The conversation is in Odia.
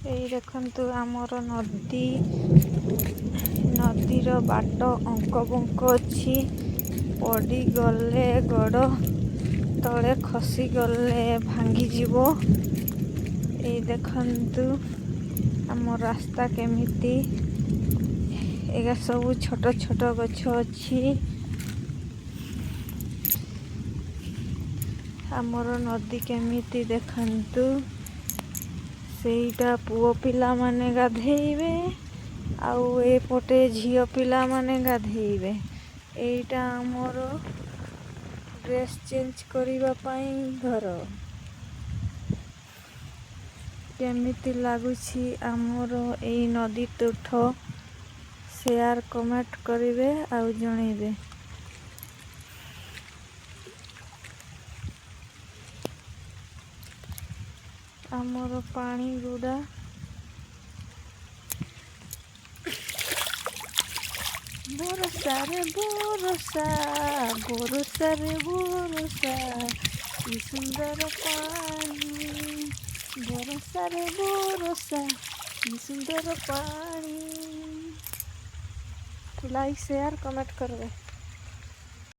ଏଇ ଦେଖନ୍ତୁ ଆମର ନଦୀର ବାଟ ଅଙ୍କ ବଙ୍କ ଅଛି। ପଡ଼ିଗଲେ ଗୋଡ଼ ତଳେ ଖସିଗଲେ ଭାଙ୍ଗିଯିବ। ଏଇ ଦେଖନ୍ତୁ ଆମ ରାସ୍ତା କେମିତି। ଏଗା ସବୁ ଛୋଟ ଛୋଟ ଗଛ ଅଛି। ଆମର ନଦୀ କେମିତି ଦେଖନ୍ତୁ। ସେଇଟା ପୁଅ ପିଲାମାନେ ଗାଧେଇବେ ଆଉ ଏପଟେ ଝିଅ ପିଲାମାନେ ଗାଧେଇବେ। ଏଇଟା ଆମର ଡ୍ରେସ୍ ଚେଞ୍ଜ କରିବା ପାଇଁ ଘର। କେମିତି ଲାଗୁଛି ଆମର ଏଇ ନଦୀ ତୁଠ ସେୟାର କମେଣ୍ଟ କରିବେ ଆଉ ଜଣେଇବେ। ଆମର ପାଣି ଗୁଡ଼ା ବରସାରେ ବରସା ବରସାରେ ବରସା କି ସୁନ୍ଦର ପାଣି ବରସାରେ ବରସା କି ସୁନ୍ଦର ପାଣି। ଲାଇକ୍ ସେୟାର କमेଣ୍ଟ କରିବେ।